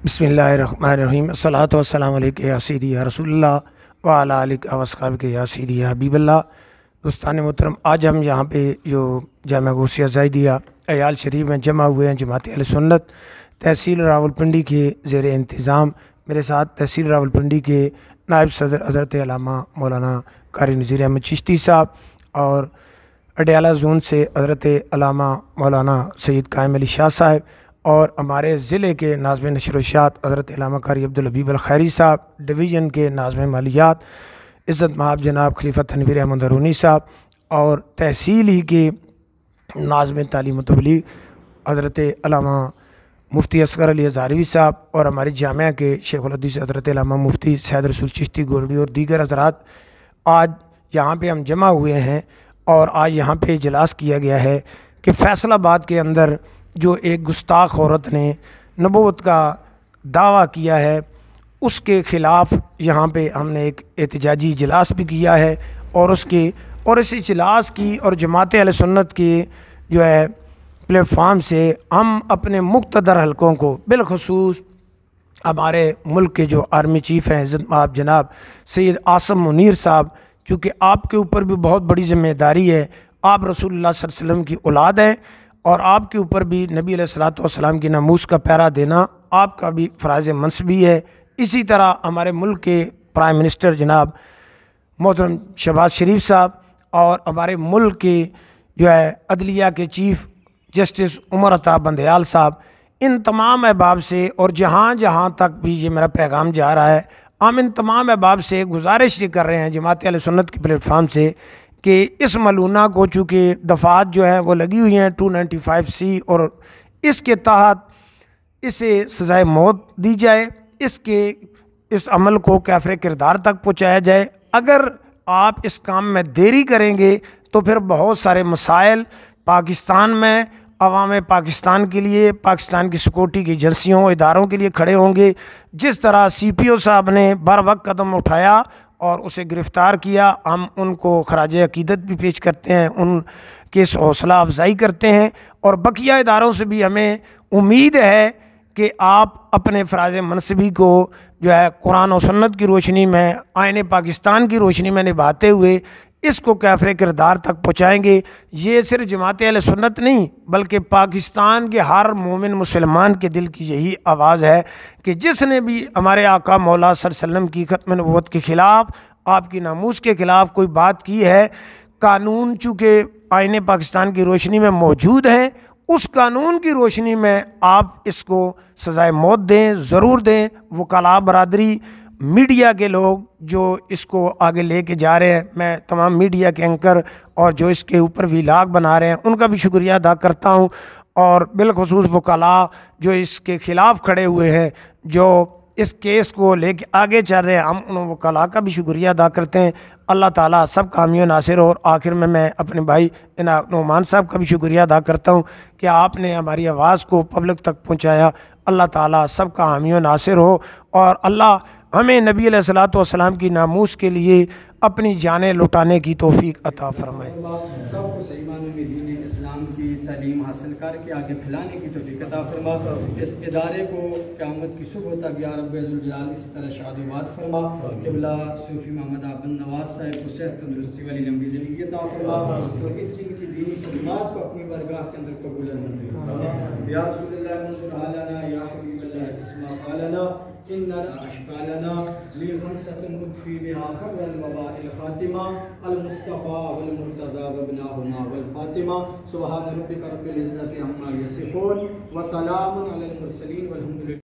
बिस्मिल्लाहिर्रहमानिर्रहीम अस्सलातु वस्सलामु अलैका या सय्यदी या रसूल अल्लाह व अला आलिका व अस्हाबिका या सय्यदी या हबीब अल्लाह। दोस्तान मोहतरम, आज हम यहाँ पे जो जामिया गौसिया ज़ाहिदिया अयाल शरीफ में जमा हुए हैं जमात अहले सुन्नत तहसील रावलपिंडी के ज़ेर इंतज़ाम। मेरे साथ तहसील रावलपिंडी के नायब सदर हज़रत अल्लामा मौलाना कारी नज़ीर अहमद चिश्ती साहब और अडयाला जोन से हज़रत अल्लामा मौलाना सैयद कायम अली शाह साहब और हमारे ज़िले के नाज़िम नशर इरशाद हज़रत अल्लामा कारी अब्दुल हबीब अल खैरी साहब, डिवीज़न के नाज़िम मालियात इज़्ज़त महाब जनाब खलीफा तनवीर अहमद रूनी साहब और तहसील ही के नाज़िम तालीम व तबलीग हज़रत अल्लामा मुफ्ती असगर अली हज़ारवी साहब और हमारी जामिया के शेख उल हदीस हज़रत अल्लामा मुफ्ती सैयद रसूल चिश्ती गोरडी और दीगर हज़रात आज यहाँ पे हम जमा हुए हैं। और आज यहाँ पे इजलास किया गया है कि फैसलाबाद के अंदर जो एक गुस्ताख औरत ने नबूवत का दावा किया है उसके ख़िलाफ़ यहाँ पे हमने एक एहतजाजी इजलास भी किया है और इस इजलास की और जमात अहले सुन्नत की जो है प्लेटफार्म से हम अपने मुक़्तदर हलकों को बिलखुसूस हमारे मुल्क के जो आर्मी चीफ़ हैं इज़्ज़त महाब जनाब सैयद आसम मुनीर साहब, चूँकि आपके ऊपर भी बहुत बड़ी ज़िम्मेदारी है, आप रसूलुल्लाह सल्लल्लाहु अलैहि वसल्लम की औलाद है और आपके ऊपर भी नबी अलैहिस्सलातु वस्सलाम की नामूस का पहरा देना आपका भी फ़राज़ मनसबी है। इसी तरह हमारे मुल्क के प्राइम मिनिस्टर जनाब मोहतरम शहबाज शरीफ साहब और हमारे मुल्क के जो है अदलिया के चीफ़ जस्टिस उमर अता बंदयाल साहब, इन तमाम अहबाब से और जहाँ जहाँ तक भी ये मेरा पैगाम जा रहा है, हम इन तमाम अहबाब से गुजारिश ये कर रहे हैं जमात अहले सुन्नत की प्लेटफार्म से कि इस मलूना को चूँकि दफ़ात जो है वो लगी हुई हैं 295C और इसके तहत इसे सज़ाए मौत दी जाए, इस अमल को काफ़िर किरदार तक पहुँचाया जाए। अगर आप इस काम में देरी करेंगे तो फिर बहुत सारे मसाइल पाकिस्तान में अवाम पाकिस्तान के लिए, पाकिस्तान की सिक्योरिटी की एजेंसियों इदारों के लिए खड़े होंगे। जिस तरह CPO साहब ने बर वक्त कदम उठाया और उसे गिरफ़्तार किया, हम उनको खराज अकीदत भी पेश करते हैं, उनकी हौसला अफजाई करते हैं और बकिया इदारों से भी हमें उम्मीद है कि आप अपने फ़राज़ मनसबी को जो है कुरान और सुन्नत की रोशनी में, आईने पाकिस्तान की रोशनी में निभाते हुए इसको काफ़िर किरदार तक पहुँचाएँगे। ये सिर्फ जमात अहले सुन्नत नहीं बल्कि पाकिस्तान के हर मोमिन मुसलमान के दिल की यही आवाज़ है कि जिसने भी हमारे आका मौला सल्लल्लाहु अलैहि वसल्लम की ख़त्म नबूवत के ख़िलाफ़, आपकी नामूस के ख़िलाफ़ कोई बात की है, कानून चूँकि आईने पाकिस्तान की रोशनी में मौजूद है, उस कानून की रोशनी में आप इसको सज़ाए मौत दें, ज़रूर दें। वकला बरादरी, मीडिया के लोग जो इसको आगे लेके जा रहे हैं, मैं तमाम मीडिया के एंकर और जो इसके ऊपर व्लॉग बना रहे हैं उनका भी शुक्रिया अदा करता हूं और बिलखुसूस वकला जो इसके ख़िलाफ़ खड़े हुए हैं, जो इस केस को लेके आगे चल रहे हैं, हम उन वकला का भी शुक्रिया अदा करते हैं। अल्लाह ताला सब का हामी नासिर हो। और आखिर में मैं अपने भाई नुमान साहब का भी शुक्रिया अदा करता हूँ कि आपने हमारी आवाज़ को पब्लिक तक पहुँचाया। अल्लाह ताला सब का हामी नासिर हो और अल्लाह हमें नबी अलैहिस्सलातु वस्सलाम की नामूस के लिए अपनी जानें लुटाने की तौफीक अता फरमाए। सबको सही मानों में दीन इस्लाम की तालीम हासिल करके आगे फैलाने की तौफीक अता फरमा। इस इदारे को क़यामत की सुबह तक या रब्बे ज़ुल जलाल इसी तरह शादोबाद फरमा। क़िबला सूफ़ी मोहम्मद अबन नवाज साहब को सेहत तंदुरुस्ती वाली लंबी ज़िंदगी अता फरमा और इस दिन की दीनी खिदमत को अपनी बरगाह के अंदर कबूल फरमा। या रसूलल्लाह मंज़ुर आलना या हबीबल्लाह इस्मा क़ालना इन्ना अशक़ालना ली खमसतुन मुक्फ़ी बिहा खर्रल वबाइल ख़ातिमा अल मुस्तफ़ा वल मुर्तज़ा व इब्नाहुमा वल फ़ातिमा सुब्हान रब्बिका रब्बिल इज़्ज़ति अम्मा यसिफ़ून व सलामुन अलल मुरसलीन वल्हम्दुलिल्लाह।